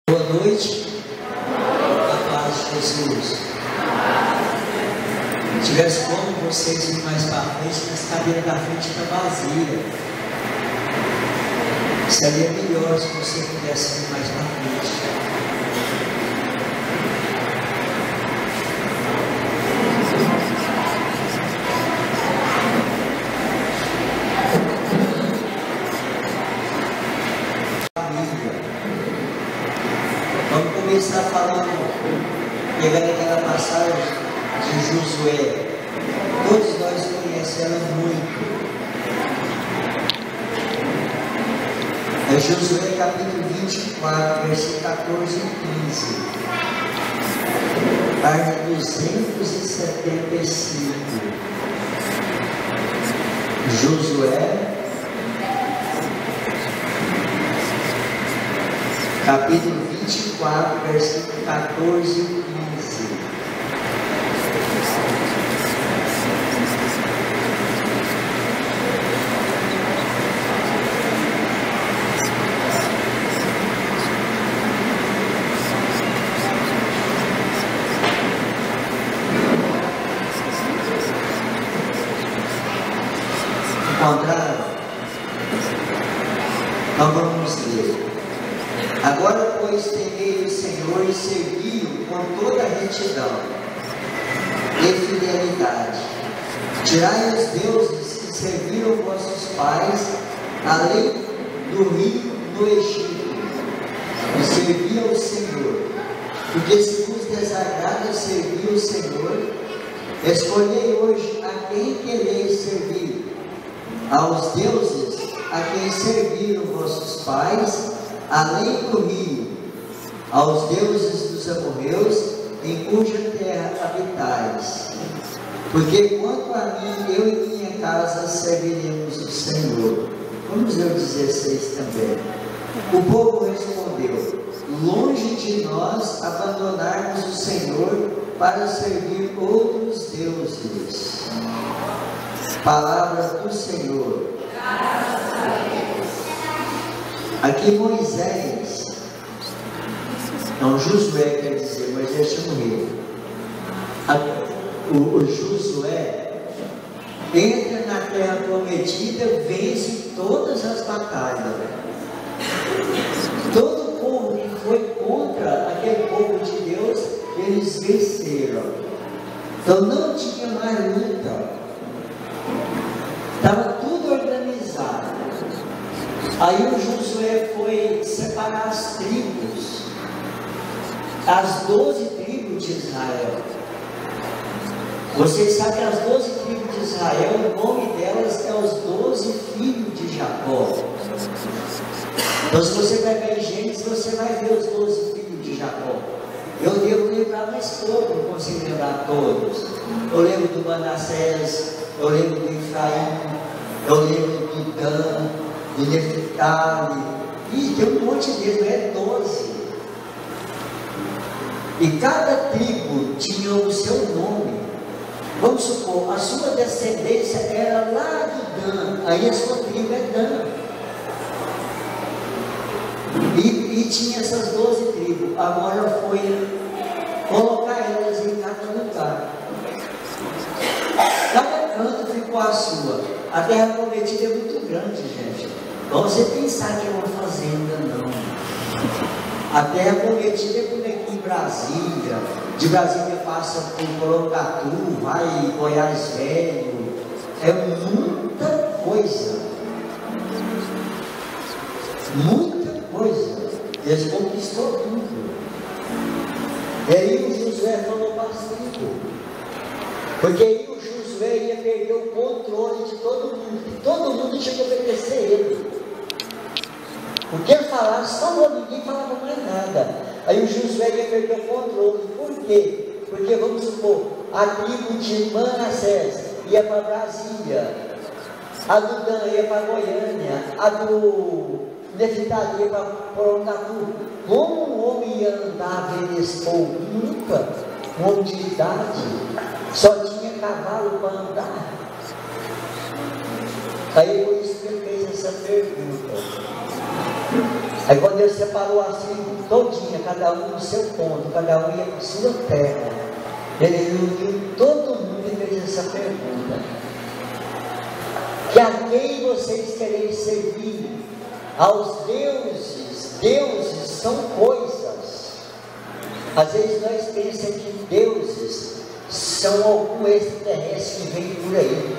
Boa noite, a paz de Jesus. Se tivesse como vocês irem mais para frente, mas a cadeira da frente está vazia. Seria melhor se você pudesse ir mais para frente. Vamos começar falando, pegando aquela passagem de Josué. Todos nós conhecemos ela muito. É Josué capítulo 24, versículo 14 e 15. Página 275. Josué capítulo 24, versículo 14 e 15. Encontraram? Então vamos ler. Agora, pois, temei o Senhor e servi-o com toda a retidão e fidelidade. Tirai os deuses que serviram vossos pais, além do rio do Egito, e servi ao Senhor. Porque se vos desagrada servir o Senhor, escolhei hoje a quem quereis servir: aos deuses a quem serviram vossos pais, além do rio, aos deuses dos amorreus, em cuja terra habitais. Porque quanto a mim, eu e minha casa serviremos o Senhor. Vamos ler o 16 também. O povo respondeu: longe de nós abandonarmos o Senhor para servir outros deuses. Palavra do Senhor. Aqui Moisés, não, Josué quer dizer, Moisés tinha morrido. O Josué entra na terra prometida, vence todas as batalhas. Todo o povo que foi contra aquele povo de Deus, eles venceram. Então não tinha mais luta. Estava tudo organizado. Aí o Josué foi separar as tribos, as 12 tribos de Israel. Vocês sabem que as 12 tribos de Israel, o nome delas é os 12 filhos de Jacó. Então, se você pegar em Gênesis, você vai ver os 12 filhos de Jacó. Eu devo lembrar mais pouco, não consigo lembrar todos. Eu lembro do Manassés, eu lembro do Efraim, eu lembro do Dan, do Neftalí, e tem um monte deles, não é 12. E cada tribo tinha o seu nome. Vamos supor, a sua descendência era lá de Dan, aí a sua tribo é Dan. E tinha essas 12 tribos. Agora foi colocar elas em cada lugar. Cada canto ficou a sua. A terra prometida é muito grande, gente. Não você pensar que é uma fazenda, não. A terra prometida é como aqui em Brasília. De Brasília passa por Porongatu, vai em Goiás Velho. É muita coisa. Muita coisa. Eles conquistou tudo. E aí o Josué falou para as tribos. Porque aí o Josué ia perder o controle de todo mundo. E todo mundo tinha que obedecer ele. O que ele falasse, só ninguém falava mais nada. Aí o Josué ia perder o controle. Por quê? Porque vamos supor, a tribo de Manassés ia para Brasília, a do Dan ia para Goiânia, a do Neftalí ia para Porongatu. Como um homem ia andar vendo esse povo? Nunca. Um homem de idade só tinha cavalo para andar. Aí por isso que ele fez essa pergunta. Aí quando Deus separou assim, todinha, cada um no seu ponto, cada um ia para a sua terra, Ele reuniu todo mundo e fez essa pergunta: que a quem vocês querem servir? Aos deuses? Deuses são coisas. Às vezes nós pensamos que deuses são algum extraterrestre que vem por aí.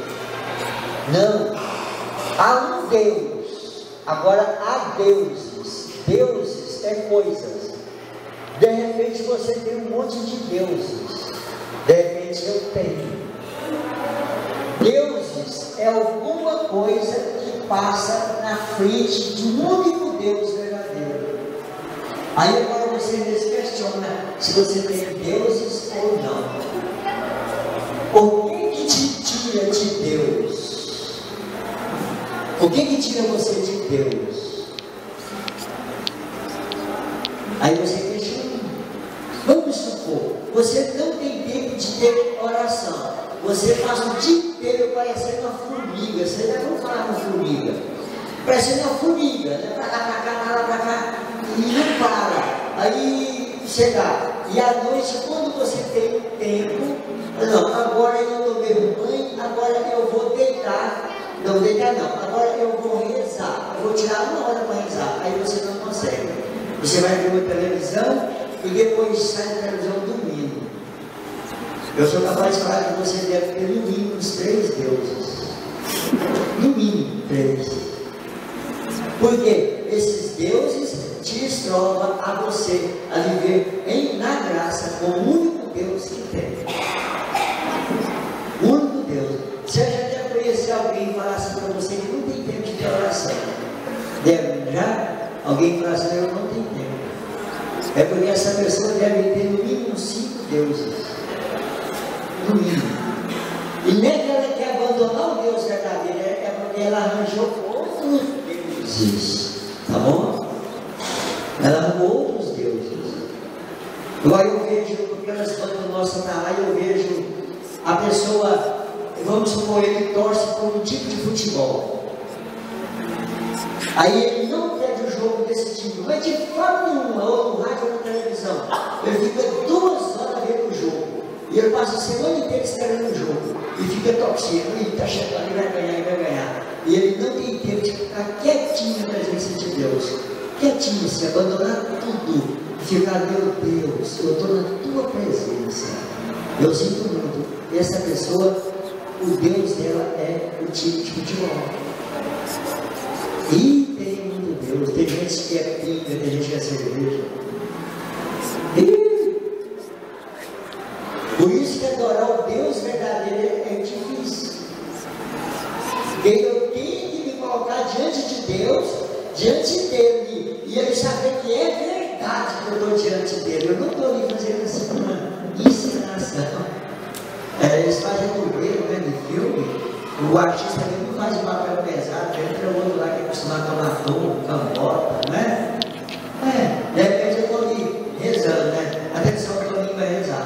Não, há um Deus. Agora há deuses. Deuses é coisas. De repente você tem um monte de deuses. De repente eu tenho. Deuses é alguma coisa que passa na frente de um único Deus verdadeiro. Aí agora você se questiona se você tem deuses ou não. O que te tira de Deus? O que tira você de Deus? Aí você questiona. Vamos supor, você não tem tempo de ter oração. Você passa o dia inteiro parecendo uma formiga. Você já não fala uma formiga. Parecendo uma formiga, né? Pra cá, e não para. Aí chega. E à noite, quando você tem tempo, não, agora eu tomei um banho, agora eu vou deitar. Não, deitar não, agora eu vou rezar. Eu vou tirar uma hora para rezar. Aí você não consegue. Você vai ver uma televisão e depois sai da televisão dormindo. Eu sou capaz de falar que você deve ter no mínimo uns 3 deuses. No mínimo 3. Porque esses deuses te extrovam a você a viver na graça com o único Deus que tem. O único Deus. Você já deve conhecer alguém e falar assim para você que não tem tempo de ter oração. Deve já? Alguém fala assim, eu não tenho tempo. É porque essa pessoa deve ter no mínimo 5 deuses. No mínimo. E nem que ela quer abandonar o Deus verdadeiro, é porque ela arranjou outros deuses. Tá bom? Ela arrumou outros deuses. Agora eu vejo, porque nós estamos no nosso canal, eu vejo a pessoa, vamos supor, ele torce por um tipo de futebol. Aí ele não perde o jogo desse time, mas de forma nenhuma, ou no rádio ou na televisão. Ele fica 2 horas vendo o jogo. E ele passa a semana inteira esperando o jogo. E fica torcendo, e está chegando, e vai ganhar, e vai ganhar. E ele não tem tempo de ficar quietinho na presença de Deus. Quietinho, se abandonar tudo. E ficar, meu Deus, eu estou na tua presença. Eu sinto muito. E essa pessoa, o Deus dela é o time de futebol. E tem muito Deus. Tem gente que é pinga, tem gente que é cerveja. Por isso que adorar o Deus verdadeiro é difícil. Porque eu tenho que me colocar diante de Deus, diante dele, e ele saber que é verdade que eu estou diante dele. Eu não estou ali fazendo assim uma encenação. Eles fazem dublê, né, de filme. O artista também não faz um papel pesado, entra o outro lá que é acostumado a tomar tom, cambota, não é? De repente eu estou ali rezando, né? Atenção, que Toninho vai rezar.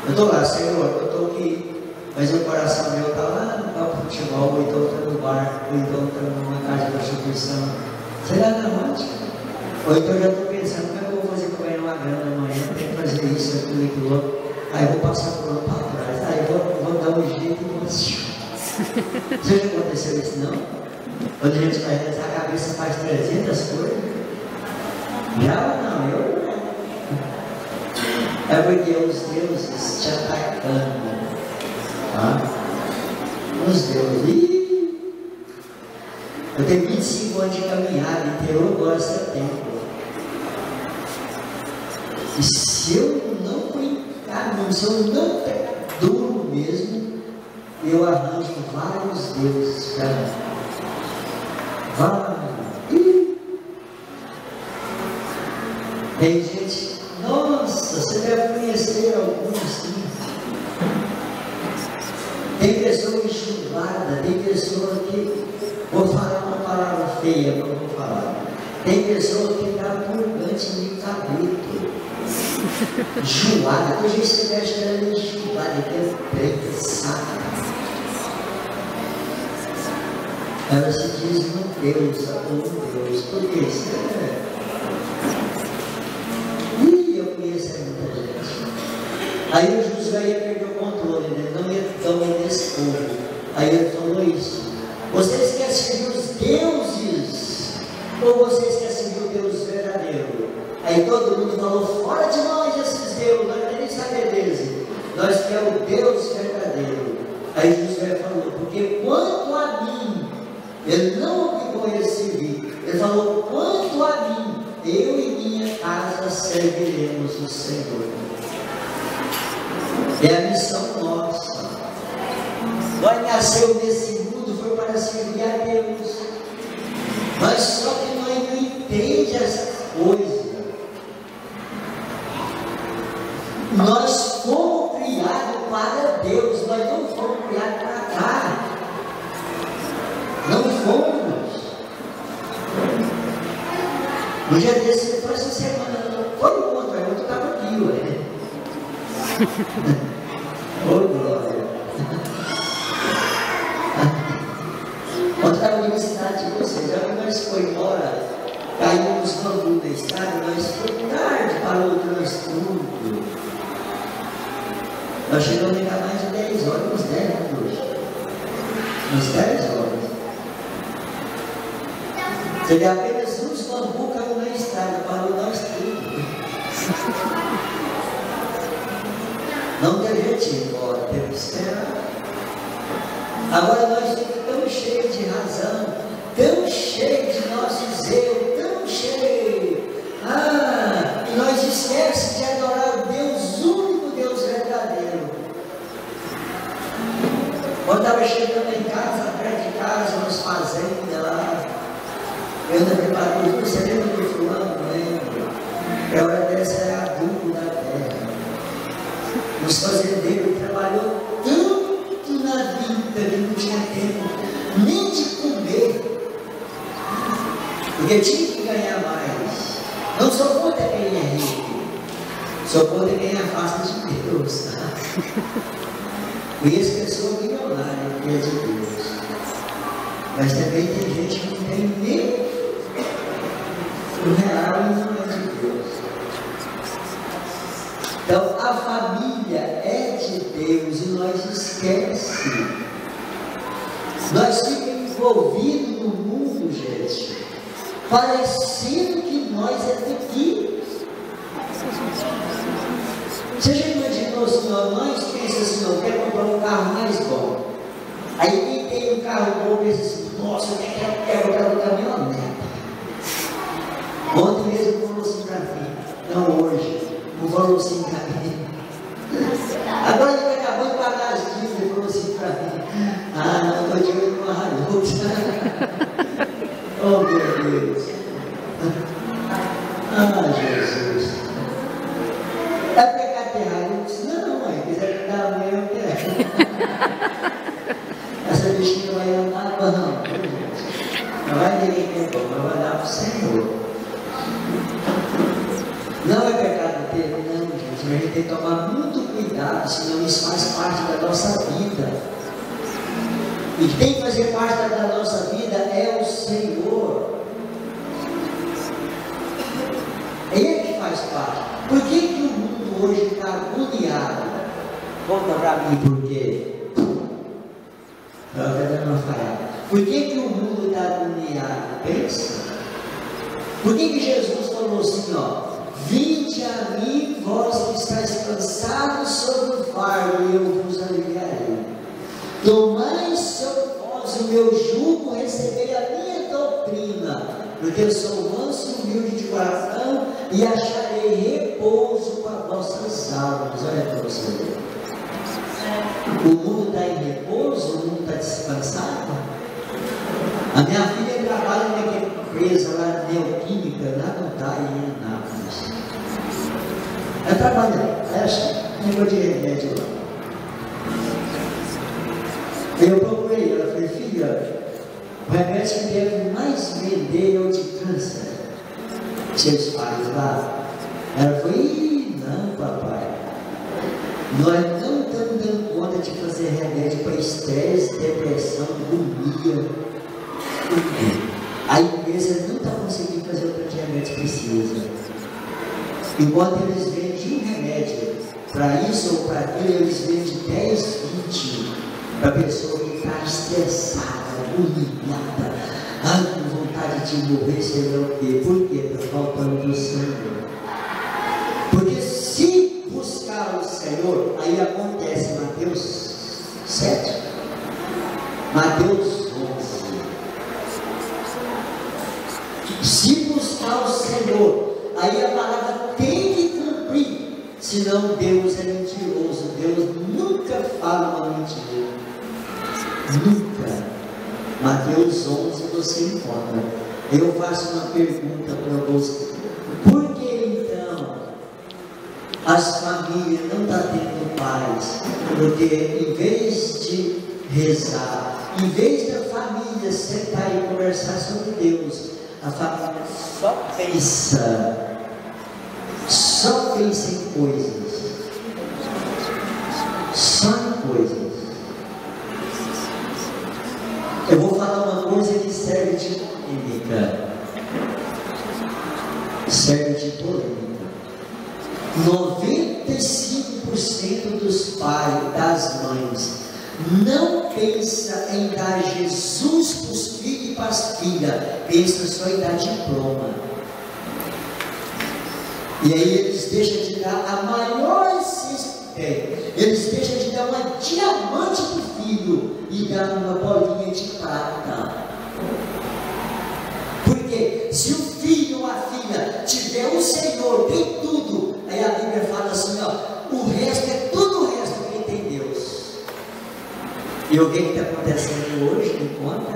Eu estou lá, Senhor, eu estou aqui, mas o coração meu está lá no campo de futebol, ou então está no bar, ou então está numa casa de prostituição. Será na ótica? Ou então eu já estou pensando, como é que eu vou fazer para ganhar uma grana amanhã? Tem que fazer isso, aquilo, aquilo outro. Aí eu vou passar por lá para trás, aí eu vou dar um jeito e vou assistir. Você já aconteceu isso não? Quando a gente vai rezar, a cabeça faz 300 coisas. Já ou não? Eu não. É porque os deuses te atacando. Tá? Os deuses. Eu tenho 25 anos de caminhada, interior agora setembro. E se eu não brincar, se eu não durmo mesmo, eu arranjo vários deuses para mim. Vários. Tem gente, nossa, você deve conhecer alguns sim. Tem pessoa enxugada, tem pessoa que, vou falar uma palavra feia, não vou falar. Tem pessoa que dá purgante de cabelo. Enxugada, hoje você mexe ela enxugada, que é preta, saca. ela se diz um Deus, por que isso? E eu conheço muita gente. Aí o Josué ia perder o controle, né? Não ia dominar esse povo. Aí ele falou isso: vocês querem servir os deuses ou vocês querem servir o Deus verdadeiro? Aí todo mundo falou: fora de nós esses deuses, nós não queremos saber deles, nós queremos o Deus verdadeiro. Aí Josué falou: porque quanto a mim, ele não obrigou ele a servir, ele falou: quanto a mim, eu e minha casa serviremos o Senhor. É a missão nossa. Nós nascemos nesse mundo foi para servir a Deus, mas só que nós não entendemos essas coisas. Nós fomos criados para Deus, nós não fomos criados para cá. Não fomos. No dia desse, foi essa semana, foi o outro, aí o outro estava aqui, ué. Ô glória. Quando estava na universidade de vocês, já que nós foi embora, caímos no bambu da estrada, nós foi tarde para o transtudo. Nós chegamos a mais de 10 horas, uns 10 horas. Uns 10 horas. Você vê apenas uns bambu caiu na estrada, parou nós tudo. Não teve jeito de ir embora, teve que esperar. Agora nós ficamos tão cheios de razão, tão cheios de nosso zelo, tão cheios. E nós esquecemos de adorar o Deus único, Deus verdadeiro. Quando estava chegando em casa, perto de casa, nas fazendas lá, eu ainda preparei, você lembra do fulano? Não lembro. A hora dessa era adubo da terra. Os fazendeiros trabalhou tanto na vida que não tinha tempo nem de comer, porque tinha que ganhar mais. Não sou contra quem é rico, sou contra quem afasta de Deus, tá? Conheço pessoa milionária que é de Deus, mas também tem gente que não tem nem o real e não é de Deus. Então a família é de Deus e nós esquecemos. Nós ficamos envolvidos no mundo, gente, parecendo que nós é daqui. Você já imaginou se nós pensamos assim, não quer comprar um carro mais bom? Aí quem tem um carro bom pensa assim, nossa, eu quero o carro da caminhonete. Ontem mesmo falou assim para mim, não hoje. Não falou assim para mim. Agora ele acabou de pagar as dívidas e falou assim para mim: não, estou de olho numa Hilux. Oh meu Deus. Jesus. É pecado ter Hilux? Não, mãe, quiser pegar a minha, eu quero. Essa bichinha vai andar, não vai ninguém ter bom, vai dar para o Senhor. Não é pecado ter, não, gente, mas a gente tem que tomar muito cuidado, senão isso faz parte da nossa vida. E quem tem que fazer parte da nossa vida é o Senhor. É Ele que faz parte. Por que que o mundo hoje está agoniado? Conta para mim por quê. Por que que o mundo está agoniado? Pensa. Por que que Jesus falou assim, ó? Vinde a mim, vós que estáis cansados sobre o fardo, e eu vos aliviarei. Tomai sobre vós o meu jugo, recebei a minha doutrina, porque eu sou manso e humilde de coração, e acharei repouso para vossas almas. Olha para você ver. O mundo está em repouso, o mundo está descansado. A minha filha trabalha naquela empresa lá, Neoquímica, lá não está em Anápolis. Ela trabalha, acha, negócio de remédio lá. Eu procurei, ela falou, filha, o remédio que deve mais vender é o de câncer. Seus pais lá. Ela falou, não, papai, nós não estamos dando conta de fazer remédio para estresse, depressão, agonia. Por quê? A empresa não está conseguindo fazer o que a remédio precisa. Enquanto eles vendem um remédio para isso ou para aquilo, eles vendem 10, 20 para a pessoa que está estressada, humilhada, com vontade de morrer, sei lá o quê. Por quê? Está faltando do Senhor. Porque se buscar o Senhor, aí acontece Mateus 7, Mateus 11. Se buscar o Senhor, aí a palavra tem que cumprir, senão Deus é mentiroso. Deus nunca fala uma mentira, nunca. Mateus 11 você encontra. Eu faço uma pergunta para você: por que então as famílias não estão tendo paz? Porque em vez de rezar, em vez da família sentar e conversar sobre Deus, a família só pensa em coisas, só em coisas. Eu vou falar uma coisa que serve de polêmica. Serve de polêmica. 95% dos pais, das mães, não pensa em dar Jesus para os filhos e para as filhas, pensa só em dar diploma. E aí eles deixam de dar a maior ciência que tem. Eles deixam de dar uma diamante para o filho e dar uma bolinha de prata. Porque se o filho ou a filha tiver o Senhor, tem tudo, aí a Bíblia fala assim, ó, o resto é tudo o resto quem tem Deus. E o que está acontecendo hoje, me conta?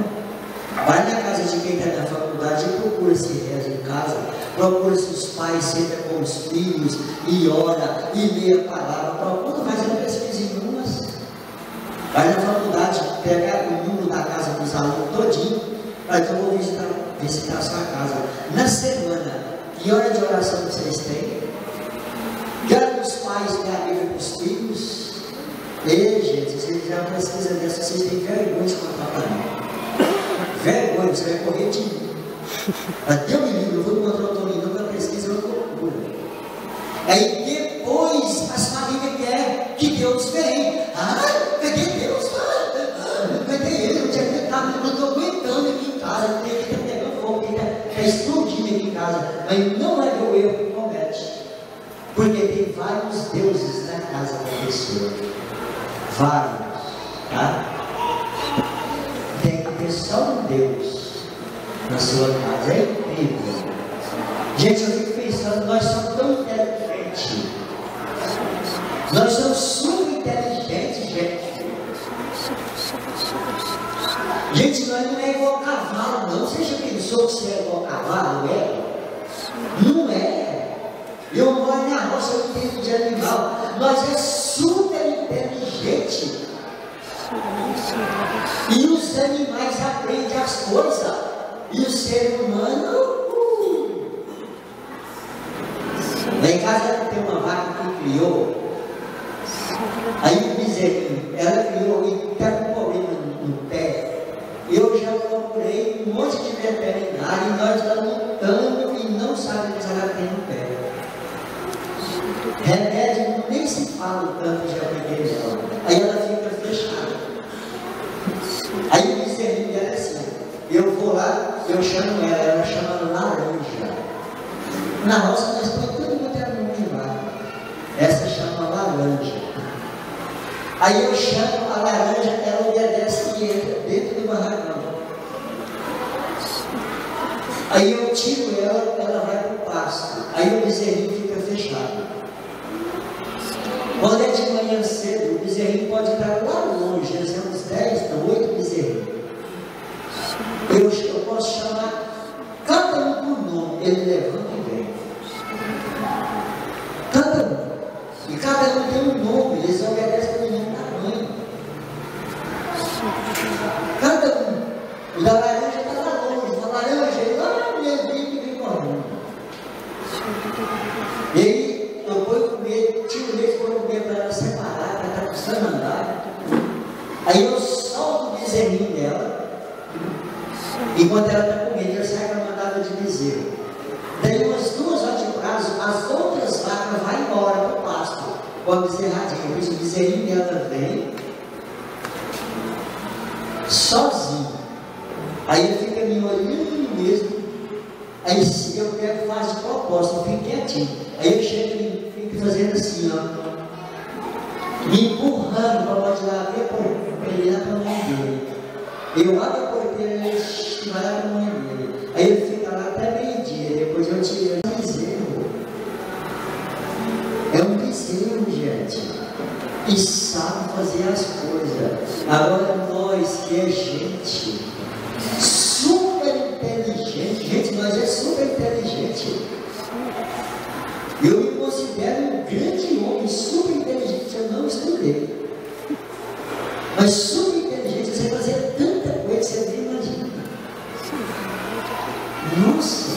Vai na casa de quem está na faculdade e procura esse rezo em casa, procura se os pais sentam com os filhos e ora e lê a palavra, procura fazendo pesquisa em números. Vai na faculdade, pega o número da casa dos alunos todinho, aí então eu vou visitar a sua casa. Na semana, que hora de oração vocês têm? Que hora que os pais têm a Bíblia para os filhos? Ei, gente, vocês fizeram uma pesquisa dessa, vocês têm vergonha de contar para mim. Vergonha, você vai correr de mim. Até o livro, eu vou encontrar o Toninho para pesquisa, eu procuro. Aí depois as famílias querem que Deus venha. Cadê Deus? Cadê ele? Eu não estou aguentando aqui em casa, tem que estar pegando fogo, tem que estar explodindo aqui em casa. Mas não é o erro que comete. Porque tem vários deuses na casa da pessoa. Vários, tá? Tem que ter só um Deus na sua casa. É incrível. Gente, eu fico pensando, nós somos tão inteligentes. Nós somos super inteligentes, gente. Gente, nós não é igual cavalo, não. Você já pensou que você é igual cavalo, é? Não é. Eu moro na roça, eu entendo de animal. Nós é super inteligente. E os animais aprendem as coisas. E o ser humano. Lá em casa tem uma vaca que criou. Aí o bezerrinho, ela criou e está com problema no pé. Eu já procurei um monte de veterinário e nós estamos lutando e não sabemos se ela tem no pé. Remédio nem se fala tanto, já peguei ela. Aí ela fica fechada. Aí o bezerrinho dela é assim. Eu vou lá, eu chamo ela chama laranja. Na roça nós temos tudo quanto é nome de vaca. Essa chama laranja. Aí eu chamo a laranja, ela obedece e entra dentro do barracão. Aí eu tiro ela, ela vai para o pasto. Aí o bezerrinho fica fechado. Quando é de manhã cedo, o bezerrinho pode estar lá longe, nós temos 10, 8 bezerrinhos. Eu posso chamar cada um por nome, ele levanta e vem. Cada um. E cada um tem um nome, eles obedecem pelo nome da mãe. Cada um. O da laranja está lá longe, o da laranja ele lá mesmo e vem correndo. E aí eu vou comer, tiro o leite, vou comer para ela separar, para estar precisando andar. Aí eu solto o bezerrinho dela. E quando ela vai embora para o pasto, com a bezerradinha, por isso o bezerrinho dela vem sozinho. Aí ele fica me olhando mesmo. Aí eu pego, faço de propósito, eu fico quietinho. Aí ele chega e fica fazendo assim, ó, me empurrando para pode lá ver para ele lá para a mãe dele. Eu abro a porteira e ele vai lá para a mãe dele. Aí ele fica lá até meio-dia, depois eu tiro ele. É um bezerro, gente, e sabe fazer as coisas. Agora nós que é gente super inteligente, gente, nós é super inteligente. Eu me considero um grande homem, super inteligente, eu não estudei. Mas super inteligente, você fazer tanta coisa que você nem imagina. Nossa!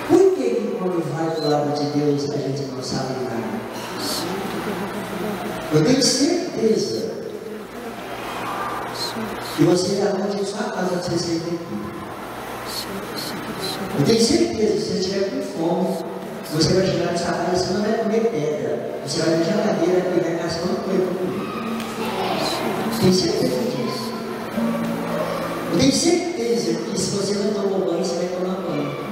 Por que quando vai do lado de Deus a gente não sabe nada? Eu tenho certeza que você arranja em sua casa para você sair daqui. Eu tenho certeza que se você estiver com fome, você vai chegar na sua casa e você não vai comer pedra. Você vai na geladeira e vai caçar uma coisa para comer. Tenho certeza disso. Eu tenho certeza que se você não tomou banho, você vai tomar banho.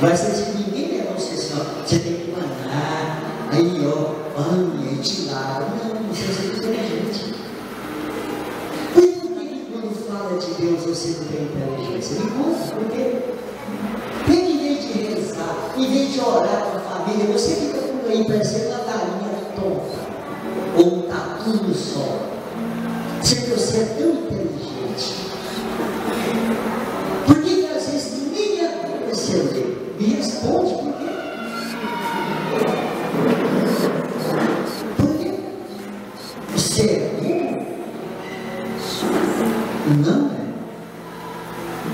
Vai ser assim, ninguém leva você assim, ó, você tem que mandar, aí ó, banho, aí te lava. Não, você é inteligente. Por que quando fala de Deus você não tem inteligência? Me conta, por quê? Porque em vez de rezar, em vez de orar com a família, você fica por aí parecendo uma galinha tonta, ou um tatu no sol. Sendo que você é tão inteligente. Por que às vezes ninguém aconteceu? Me responde por quê? Por quê? Você é burro? Não é.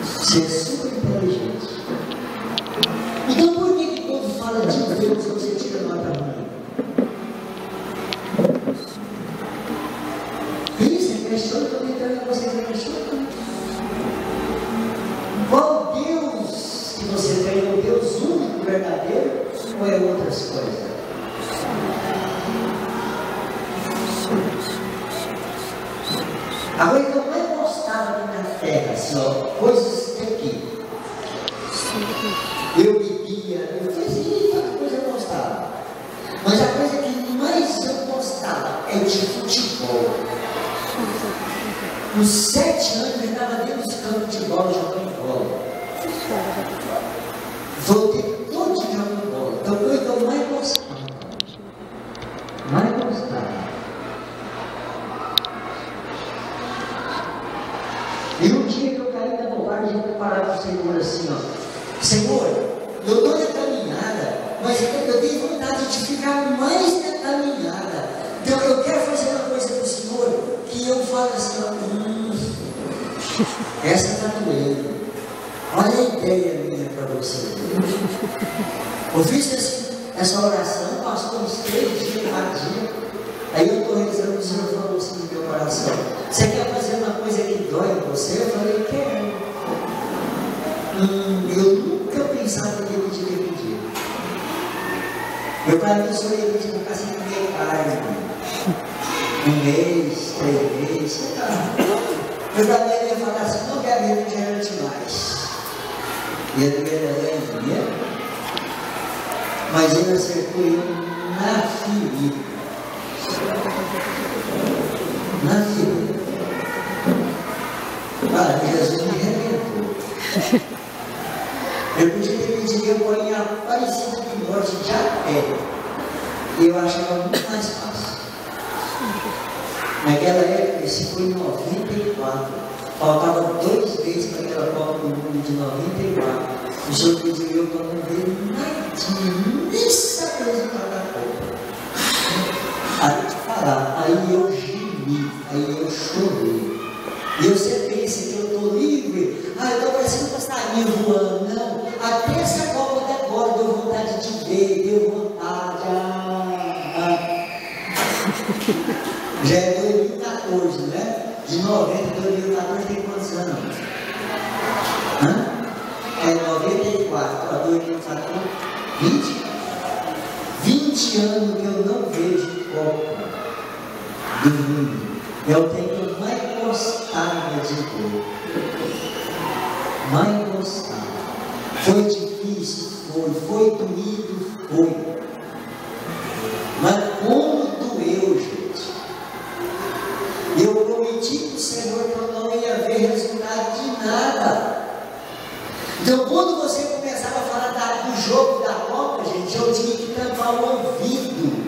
Você é super inteligente. Então por que quando fala de Deus você tira nota ruim? Isso, questiona, estou tentando vocês questionar. Qual Deus que você tem? O Deus único, verdadeiro, ou é outras coisas? Agora, então, não é gostava aqui na terra, só coisas aqui. Eu bebia, eu fazia tanta coisa eu gostava. Mas a coisa que mais eu gostava é de futebol. Com 7 anos eu estava dentro dos campos de bola jogando bola. Voltei todo dia jogando bola. Então foi o que eu mais gostava. Mais gostava. E um dia que eu caí na bobagem, eu parar para o Senhor assim, ó. Senhor, eu estou na caminhada, mas eu tenho vontade de ficar mais na caminhada. Então eu quero fazer uma coisa para o Senhor, que eu falo assim, ó, essa está doendo. Olha a ideia minha para você. Eu fiz essa oração, passou uns 3 dias, 4 dias. Aí eu estou rezando, o Senhor falou assim no meu coração: você quer fazer uma coisa que dói em você? Eu falei: quero. Eu nunca pensava que ele podia pedir. Meu pai me disse: eu ia pedir para sem comer carne. 1 mês, 3 meses, sei lá. Meu pai ia falar assim: não quero refrigerante mais. E ele ia, mas ele acertou eu na ferida. Na ferida. Ah, Jesus me arrebentou. Eu podia ter pedido eu vou em Aparecida do Norte de a pé. E eu achava muito mais fácil. Naquela época, esse foi em 94. Faltava 2 meses para aquela Copa do Mundo de 94. O Senhor pediu eu para não ver nadinha, nem saber resultado da Copa. Aí te falar, aí eu gemi, aí eu chorei. E você pensa que eu estou livre? Ah, eu estou parecendo um passarinho voando. Não, até essa Copa de agora deu vontade de ver, deu vontade. Já é 2014, né? De 90 a 2014 tem quantos anos? 94, a 20 anos que eu não vejo Copa do Mundo. Eu tenho mais gostado de ver. Mais gostado. Foi difícil, foi doído, foi. Mas como doeu, gente. Eu prometi para o Senhor que eu não ia ver resultado de nada. Então, quando você começava a falar do jogo da Copa, gente, eu tinha que tampar o ouvido.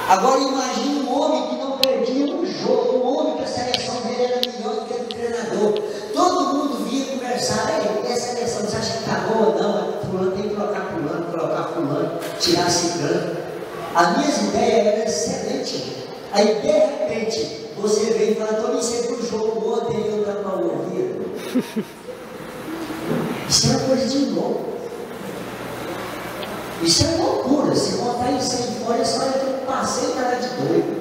Agora imagine um homem que não perdia um jogo, um homem que a seleção dele era melhor do que o treinador. Todo mundo vinha conversar, essa seleção, você acha que está boa ou não? Fulano tem que colocar fulano, tirar ciclano. As minhas ideias eram excelentes. Aí de repente, você vem e fala, estou me sendo um jogo ontem e eu tampar o ouvido. Isso é coisa de louco. Isso é loucura. Se botar isso aí fora, é só eu passei cara de doido.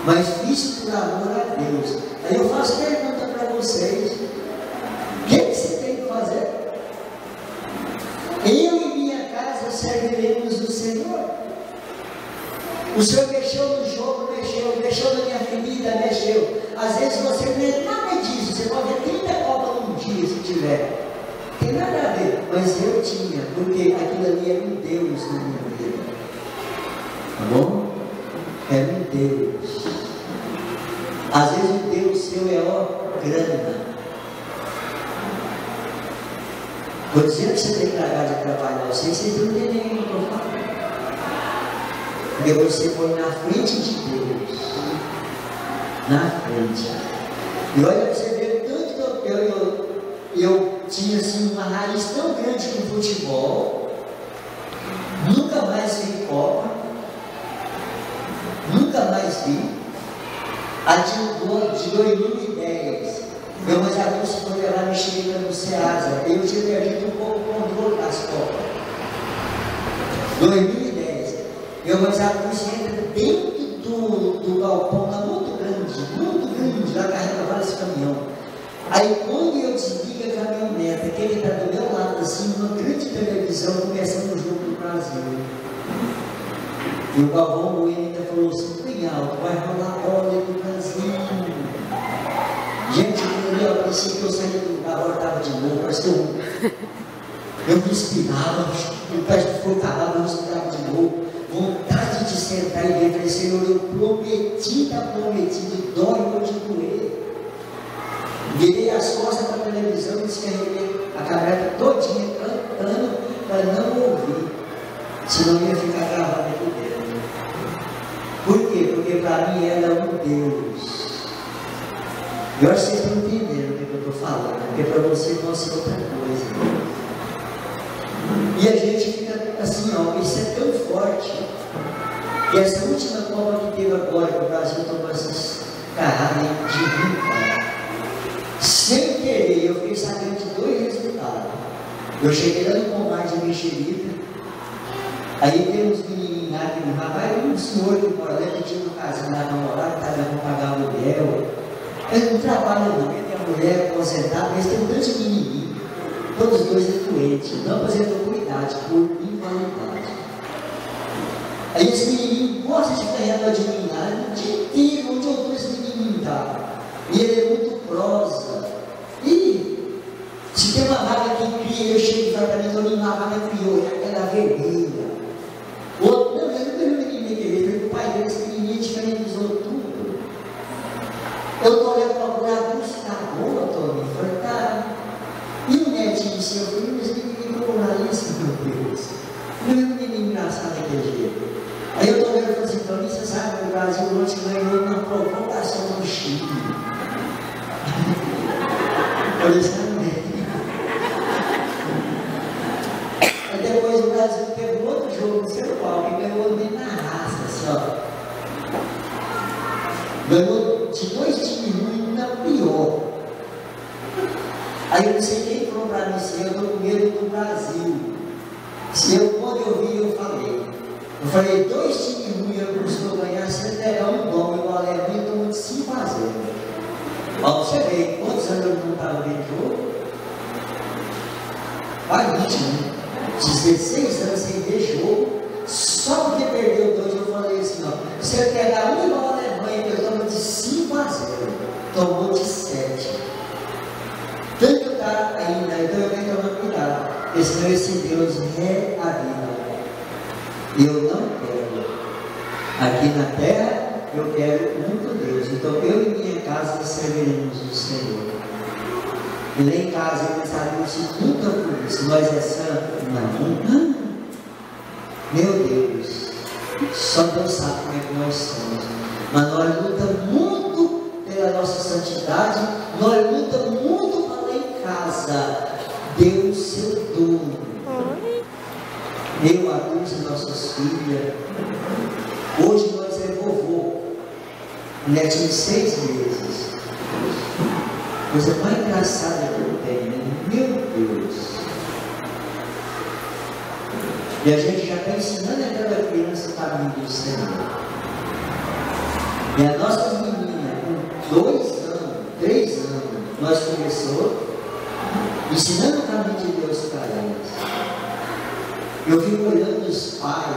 Mas fiz por amor a Deus. Aí eu faço pergunta para vocês: o que você tem que fazer? Eu e minha casa serviremos o Senhor. O Senhor mexeu no jogo, mexeu na minha família, mexeu. Às vezes você não é nada disso, você pode ver 30 copas num dia se tiver. Tem nada a ver, mas eu tinha, porque aquilo ali era um Deus na minha vida. Tá bom? Era um Deus. Às vezes o Deus seu é grana. Vou dizer que você tem que largar de trabalhar, vocês não entendem nem o que eu estou falando. Porque você foi na frente de Deus. Na frente. E olha para você ver o tanto que eu tinha assim uma raiz tão grande no futebol. Nunca mais vi Copa. Nunca mais vi. A de 2010. Meu mais adulto foi levar a mexerica no Ceasa. Eu tinha perdido um pouco o controle das Copas. 2010. Meu mais adulto entra dentro do galpão, lá muito grande, lá carrega vários caminhões. Aí quando eu desligo a caminhoneta, que ele está do meu lado assim, uma grande televisão, começando o jogo do Brasil. E o Galvão Bueno ainda falou assim, bem alto, vai rolar a bola do Brasil. Gente, eu pensei que eu saí do lugar, agora estava de novo, parece que eu respirava, o pé foi calado, eu respirava de novo. Vontade de sentar e ver, falei, Senhor, eu prometi, dói onde doer. Virei as costas para a televisão e descarreguei a câmera todinha cantando para não ouvir, senão ia ficar gravado aqui dentro. Por quê? Porque para mim ela é um Deus. Eu acho que vocês estão entendendo o que eu estou falando, porque para você pode ser outra coisa. E a gente fica assim, ó, isso é tão forte. E essa última Copa que teve agora, que o Brasil tomou essas carradas de rir, sem querer, eu fiquei sabendo de 2 resultados. Eu cheguei lá no pomar de mexerica, aí tem uns menininhos lá, que rapaz, um senhor que mora lá, que tinha um casal lá namorado, que estava para pagar aluguel. Ele não trabalha não, ele tem a mulher aposentada, mas tem um grande menininho. Todos os dois doentes, não aposentou por idade, por invalidade. Aí esse menininho gosta de ganhar de mim lá, no dia inteiro, onde eu tô esse menininho tá. E ele é muito prosa. E se tem uma vaga que cria, eu chego e falo para mim, eu uma vaga criou, ela é vermelha. Outro, não, eu não tenho menininho que ele, o pai dele, esse menininho diferentizou tudo. Eu estou olhando para o lado, está boa, Tony, falei, tá. E o netinho seu, eu falei, mas que menino moralista, meu Deus. Não é um menino engraçado daquele jeito. Aí eu estou vendo e falei assim, Tony, você sabe que o Brasil ontem ganhou uma provocação no Chile. Eu disse, aí depois o Brasil teve outro jogo no seu pau, que ganhou bem na raça, só. Ganhou de 2 times ruins, não pior. Aí eu não sei quem falou para mim, se eu estou com medo do Brasil. Se eu, quando eu vi, eu falei, 2 times ruins, eu custou ganhar, você terá um bom, eu alevo, eu estou muito 5-0. Ó, você vê, quantos anos eu 16 anos sem ver jogo, só porque perdeu 2, eu falei assim, ó, se ele pegar uma igual a Alemanha, eu tomo de 5-0, tomou de 7. Tanto tá ainda, então eu tenho que tomar cuidado, porque senão esse Deus é a vida. Eu não quero. Aqui na terra, eu quero o único Deus. Então eu e minha casa serviremos o Senhor. E lá em casa eles sabem que nunca por isso. Nós é santo? Não. Meu Deus, só Deus sabe como é que nós somos. Mas nós lutamos muito pela nossa santidade, nós lutamos muito para lá em casa. Deus, seu dono. Eu, a Dulce, nossas filhas. Hoje nós é vovô. Mulher tinha 6 meses. Coisa mais engraçada que eu tenho, né? Meu Deus. E a gente já está ensinando aquela criança o caminho do Senhor. E a nossa menina, com 2 anos, 3 anos, nós começamos ensinando o caminho de Deus para elas. Eu fico olhando os pais.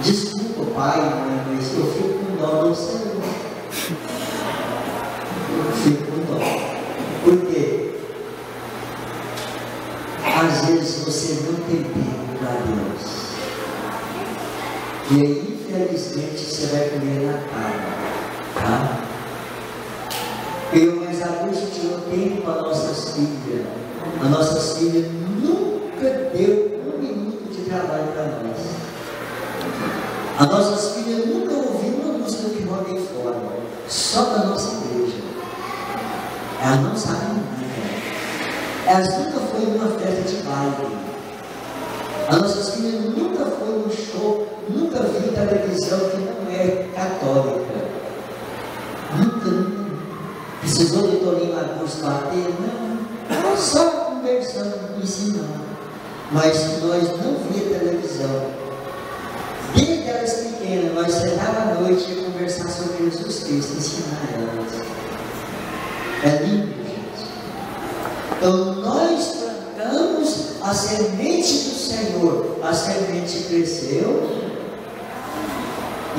Desculpa, pai, mãe, mas eu fico com dó do Senhor. Eu fico com dó. Por quê? Às vezes você não tem tempo para Deus. E aí, infelizmente, você vai comer na cara. Tá? Eu, mais adulto, tirou tempo para nossas filhas. As nossas filhas nunca deu um minuto de trabalho para nós. As nossas filhas nunca ouviram uma música que roda aí fora, só da nossa igreja. Elas não sabem nada. Elas nunca foram numa festa de baile. As nossas filhas nunca foram no show, nunca viram televisão que não é católica. Nunca precisou de Toninho Augusto bater, não. Só conversando, ensinando. Mas nós não via televisão. Desde elas pequenas, nós sentávamos à noite e conversar sobre Jesus Cristo, ensinar elas. É lindo, gente. Então nós plantamos a semente do Senhor, a semente cresceu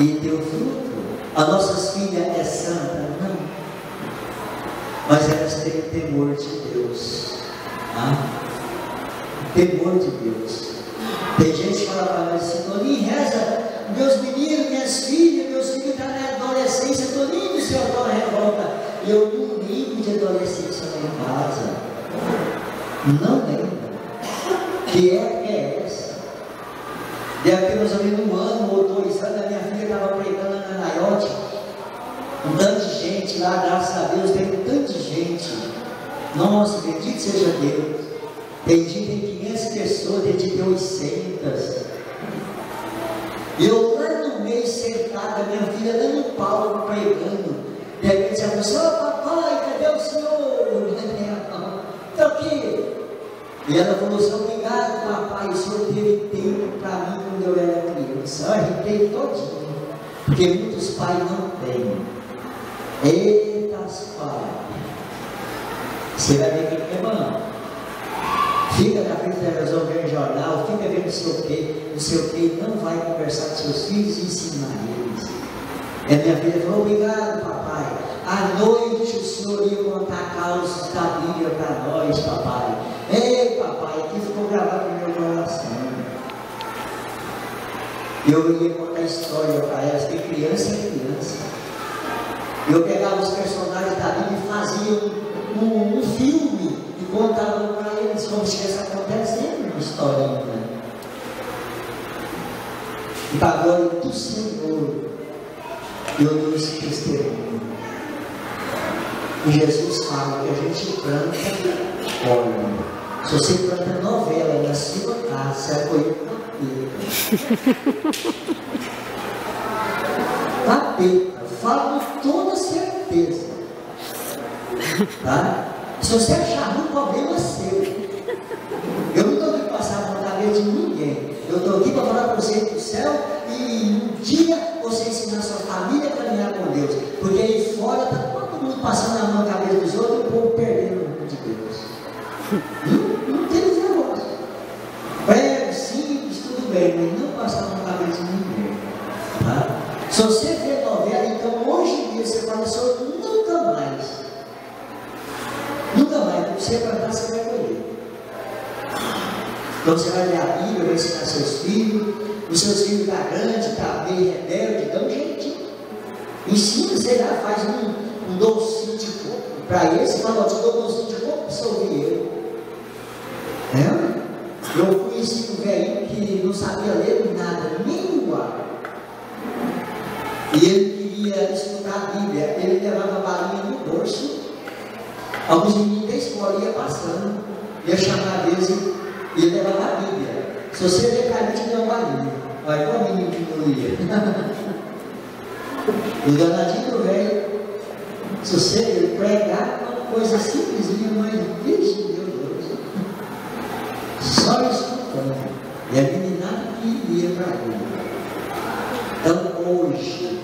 e deu fruto. As nossas filhas é santa? Não. Mas elas têm temor de Deus. Temor de Deus. Tem gente que fala para nós assim, Toninho, reza, meus meninos, minhas filhas, meus filhos estão na adolescência, Toninho, o senhor está na revolta. Eu não lembro de adolescência lá em casa. Não lembro. Que época é essa? Deve ter mais ou menos 1 ano ou 2 anos, a minha filha estava pregando na Naiote. Um tanto de gente lá, graças a Deus, tem um tanto de gente. Nossa, bendito seja Deus. Tem dia tem 500 pessoas, tem dia tem 800. Eu lá no meio sentada, minha filha dando um pau pregando. De repente ela falou, papai, cadê o senhor? Está aqui. E ela falou assim, obrigado papai, o senhor teve tempo para mim quando eu era criança. Eu arrepiei todinho, porque muitos pais não têm. Eita, pai. Você vai ver que é bom. Fica na frente da televisão vendo jornal, fica vendo não sei o que, não vai conversar com seus filhos e ensinar eles. E a minha filha falou, obrigado papai, à noite o senhor ia contar causas da Bíblia para nós, papai. Ei papai, que ficou gravado no meu coração. Eu ia contar história para elas, que criança é criança. Eu pegava os personagens da Bíblia e fazia um filme e contava para eles como se estivesse acontecendo uma historinha. E para a glória do Senhor, eu dou esse testemunho. E Jesus fala que a gente planta, olha, se você planta novela na sua casa, você vai colher tapeta. Tapeta, falo com toda certeza. Tá? Se você achar ruim, o problema é seu. Eu não estou aqui para passar a cabeça de ninguém. Eu estou aqui para falar para você do céu e um dia você ensinar a sua família a caminhar com Deus. Porque aí fora está todo mundo passando a mão na cabeça dos outros e o povo perdendo o nome de Deus. Não tem negócio. Nunca mais, quando você plantar, você vai colher. Então você vai ler a Bíblia, vai ensinar seus filhos. Os seus filhos estão grandes, estão meio rebelde, dá um jeitinho. Ensina, sei lá, faz um docinho de coco para eles. Você fala, te dou um docinho de coco para você ouvir ele. Eu conheci um velhinho que não sabia ler nada, nem linguar. E ele queria estudar a Bíblia. Ele levava a balinha no bolso. Alguns meninos da escola iam passando, ia chamar Deus e ele levava a Bíblia. Se você ler carinho, te deu uma balinha. Olha, qual menino que não ia? O danadinho velho, se você pregar uma coisa simplesinha, mas vixe, meu Deus, só escutando. E a meninada que ia para a Bíblia. Então hoje,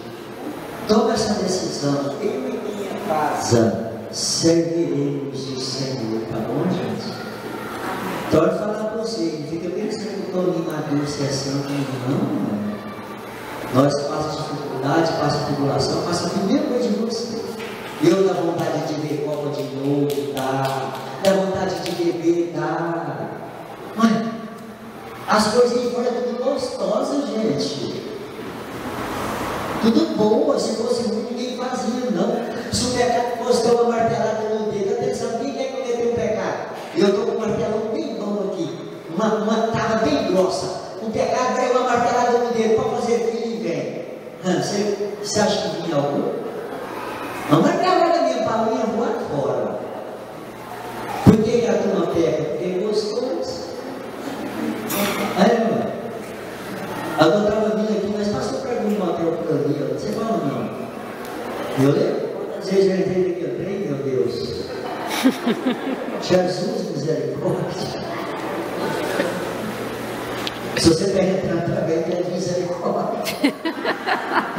toma essa decisão. Eu e minha casa serviremos o Senhor, tá bom, gente? Então eu falar para você, não fica pensando que eu estou imaduro se é assim, não. Nós passamos dificuldade, passamos tribulação, passamos a mesma coisa de você. Eu dá vontade de ver Copa de novo, dá vontade de beber, dá. Mas as coisas aí fora é tudo gostosas, gente. Tudo boa, se fosse muito, ninguém fazia, não. Se o pecado fosse ter uma martelada no dedo, atenção, quem quer cometer um pecado? Eu estou com um martelão bem bom aqui, uma tábua bem grossa. O pecado é uma martelada no dedo para fazer filho e velho. Você acha que vinha algum? Uma martelada minha palinha voar fora. Por que a turma peca? Porque gostou. Irmã, a doutora estava vindo aqui, mas passou para mim um papel por ali, você fala não? Eu lembro? Quantas vezes eu entrei que eu entrei, meu Deus? Jesus, misericórdia. Se você penetrar também, tem misericórdia.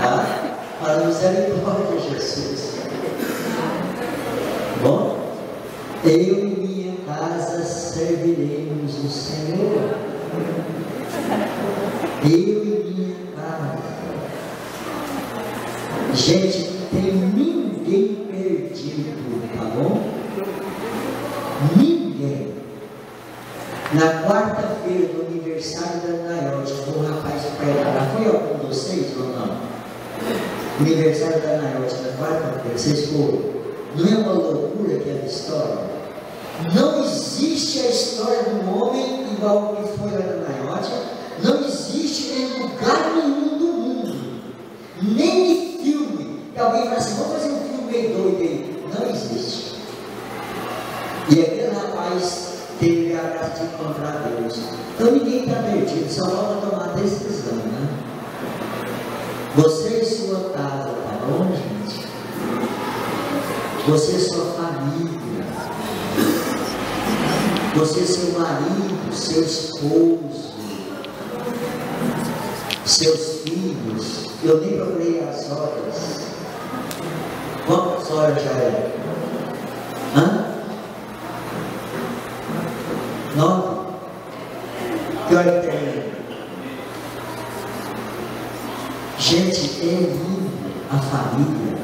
Tá? Fala misericórdia, Jesus. Bom, eu e minha casa serviremos o Senhor. Eu e minha casa. Gente, não tem ninguém perdido, tá bom? Ninguém. Na quarta-feira do aniversário da Nayote, um rapaz pregar. Foi algum de vocês ou não? Aniversário da Nayote na quarta-feira, vocês foram. Não é uma loucura aquela história? Não existe a história do homem igual que foi lá na Nayote. Não existe em lugar nenhum do mundo. Nem em filme. Que alguém fala assim, vamos fazer um filme meio doido aí. Não existe. E aquele rapaz teve a graça de encontrar Deus. Então ninguém está perdido, só falta tomar decisão, né? Você e sua casa, tá bom, gente? Você e sua família. Você e seu marido, seu esposo, seus filhos. Eu nem procurei as horas. Quantas horas já é? 9? Que hora que termina? Gente, é lindo a família.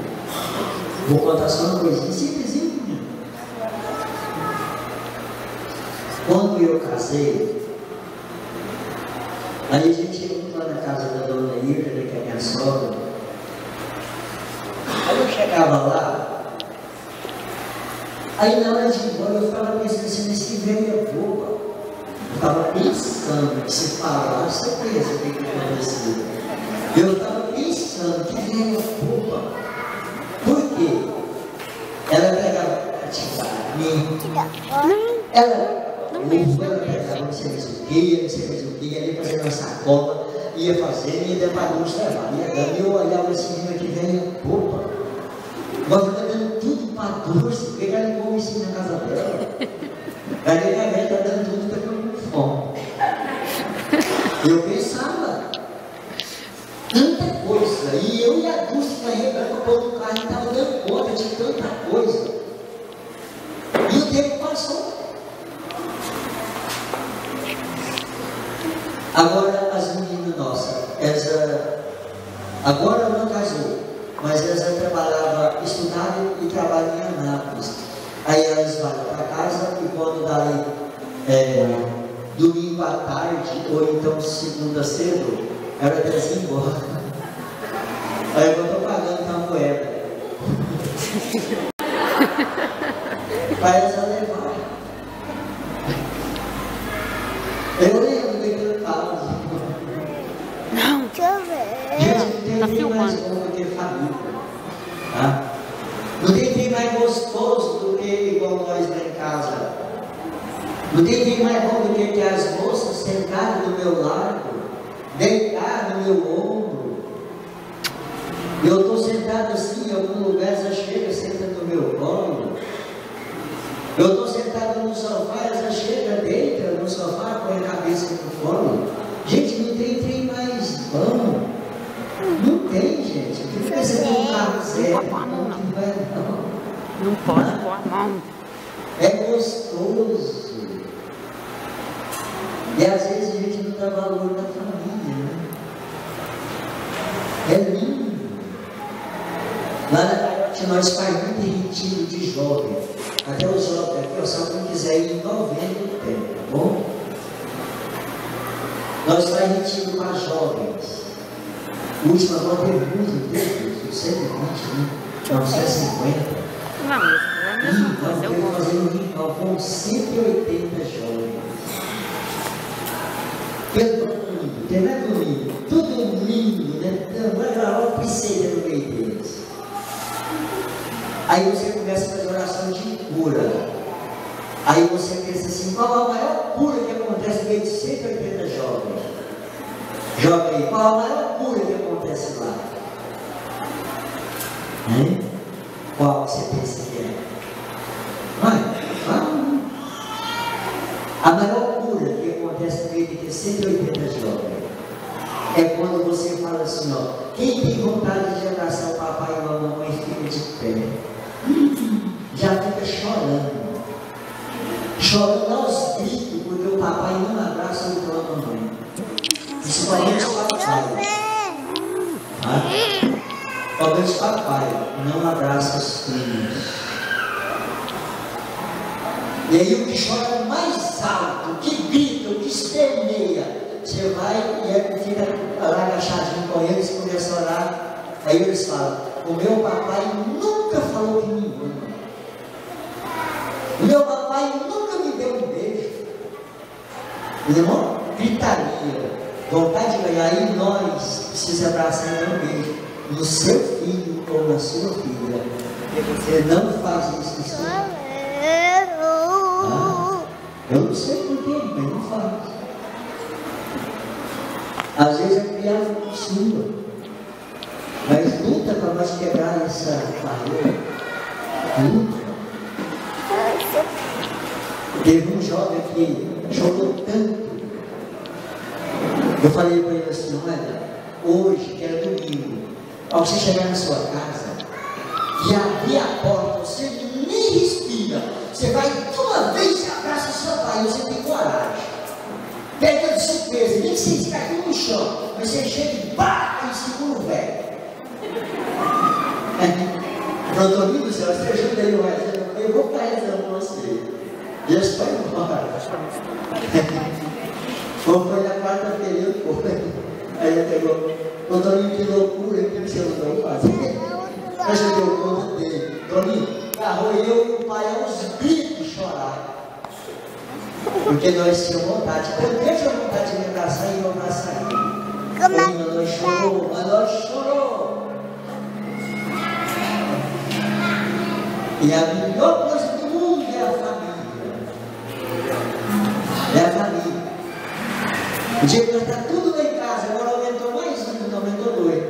Vou contar só uma coisinha simplesinha. Quando eu casei, aí a gente ia lá na casa da dona Irda, que é minha sogra. Aí eu chegava lá. Aí na hora de ir embora eu ficava pensando assim, esse velho é boba. Eu estava pensando que se falar, você pensa o que aconteceu. Eu estava pensando que velho é boba. Por quê? Ela pegava ela pegava não sei mais o que, ia ali fazendo uma sacola, ia fazendo, ia dando para nos levar, ia dando, e eu olhava assim, que velho é boba. Agora está dando tudo para doce, porque ela não come isso na casa dela. Aí a velha está dando tudo para eu com fome. Eu pensava, tanta coisa, e eu e a Dulce carregando para pôr no carro, e estava dando conta de tanta coisa. E o tempo passou. Agora as meninas nossas, agora não casou. Mas ela trabalhava, estudava e trabalhava em Anápolis. Aí elas falaram, voltar domingo à tarde, ou então segunda cedo, era 10 embora. Aí eu estou pagando uma moeda. Para essa levar. Eu lembro do que ele fala. Não, deixa eu ver. Gente, não Tá tem mais filmando. bom do que família. Tá? Não tem trem mais gostoso do que igual nós lá em casa. Não tem trem mais bom do que as moças sentadas do meu lado, deitadas no meu ombro. Eu estou sentado assim em algum lugar, ela chega, senta no meu colo. Eu estou sentado no sofá, ela chega, deita no sofá, põe a cabeça no colo. Gente, não tem trem mais bom. Não tem, gente. Não fica sendo um carro zero. Não vai, não. Não pode pôr a mão. É gostoso. E às vezes a gente não dá valor na família, né? É lindo. Lá na Caiote nós fazemos muito retiro de jovem. Até os jovens aqui, só quem quiser ir em novembro tem, tá bom? Nós fazemos retiro para jovens. O último agora teve muito, teve 120, né? Não, 150. Não, mas é a mesma coisa. Eu Não, gosto. fazendo ritual com 180 jovens. Pelo domingo, tem mais domingo, tudo lindo, né? Então, vai lá, uma princesa no meio deles. Aí você começa a fazer oração de cura. Aí você pensa assim, qual a maior cura que acontece no meio de 180 jovens? Joga aí, qual a maior cura que acontece lá? Hein? Qual você pensa que é? Vai, fala. A maior cura que acontece no meio de 180 jovens é quando você fala assim, ó, quem tem vontade de abraçar o papai e a mamãe fica de pé. Já fica chorando. Chorando aos gritos, porque o papai não abraça a mamãe. Principalmente o papai. Talvez o papai não abraça os filhos. E aí o que chora mais alto, o que grita, o que esperneia, você vai e fica lá agachadinho com eles, começa a orar. Aí eles falam, o meu papai nunca falou que me ama. O meu papai nunca me deu um beijo. Irmão, gritaria, vontade de ganhar. Aí nós precisamos abraçar e dar um beijo no seu filho ou na sua filha. Porque você não faz isso no seu filho. Eu não sei porquê, mas não faz. Às vezes é criança sua. Mas luta para nós quebrar essa barreira. Luta. Teve um jovem que chorou tanto. Eu falei para ele assim, olha, hoje, que era domingo, ao você chegar na sua casa e abrir a porta, você nem respira. Você vai de uma vez e abraça seu pai, você tem coragem. Pega de surpresa, nem que você cair no chão, mas você chega e bate e segura o velho. Pronto, amigo do céu, você ajuda ele mais. Eu vou ficar rezando com você. Deus foi embora. Ou foi na quarta-feira, eu fui. Aí ele pegou, Toninho, que loucura, o que você não fazer? Mas eu deu conta dele. Toninho, agarrou eu e o pai aos gritos chorar. Porque nós tínhamos vontade. Eu deixo a vontade de me abraçar e eu abraçar ele. Toninho, nós chorou, mas nós chorou. E a melhor coisa do mundo é a família. É a família. O dia que nós está tudo lá em casa, agora aumentou mais um, não aumentou dois.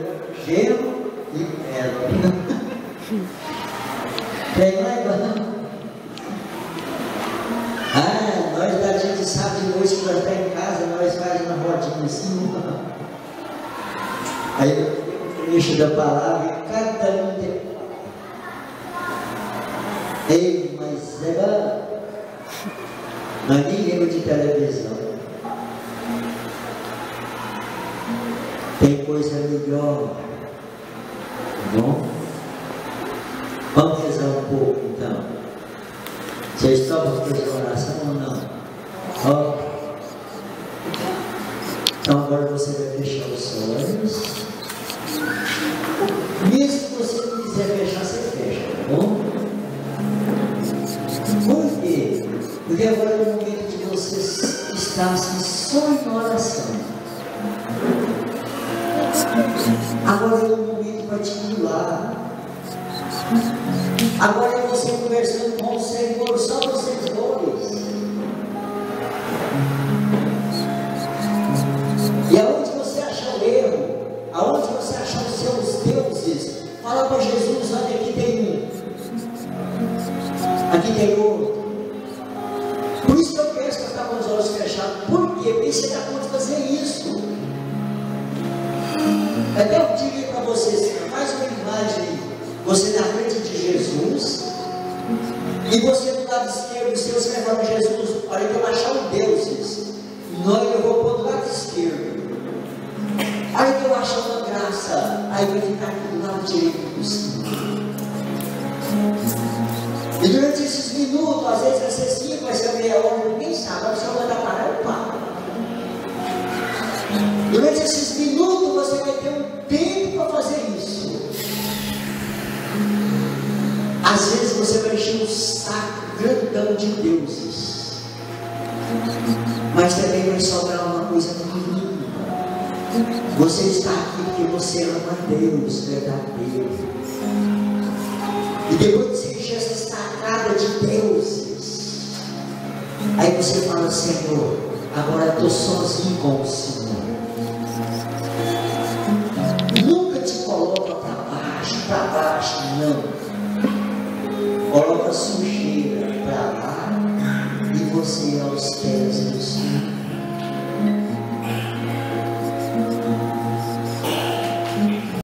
Gelo e mel. Tem lá igual. Nós da dia de sábado e noite que nós estamos em casa, nós fazemos uma rodinha assim. Aí o trecho da palavra, cada um tem. Ei, mas nós nem lembro de televisão. Tem coisa melhor. Tá bom? Vamos rezar um pouco então. Vocês estão com o coração ou não? Ó. Então agora você vai fechar os olhos. Mesmo que você não quiser fechar, você fecha, tá bom? Por quê? Porque agora é o momento de você estar assim, só em oração. Agora é o momento particular. Agora é você conversando com o Senhor, só vocês dois. E aonde você achar o erro, aonde você achar os seus deuses, fala para Jesus: olha, aqui tem um, aqui tem outro. Por isso que eu penso que eu estava com os olhos fechados. Por quê? Porque você está acabando de fazer isso. Até eu diria para você: faz uma imagem, você na frente de Jesus, e você do lado esquerdo, se você vai falar: Jesus, olha que eu achar um deuses, eu vou pôr do lado esquerdo. Olha que eu achar uma graça, aí vai ficar aqui do lado direito do Senhor. E durante esses minutos, às vezes vai ser 5, vai ser meia hora, ninguém sabe, a pessoa vai dar parar, eu paro. Durante esses minutos você vai ter um tempo para fazer isso. Às vezes você vai encher um saco grandão de deuses, mas também vai sobrar uma coisa mínima. Você está aqui porque você ama a Deus verdadeiro. E depois de você encher essa sacada de deuses, aí você fala: Senhor, agora eu estou sozinho com o Senhor. Nunca te coloca para baixo, não.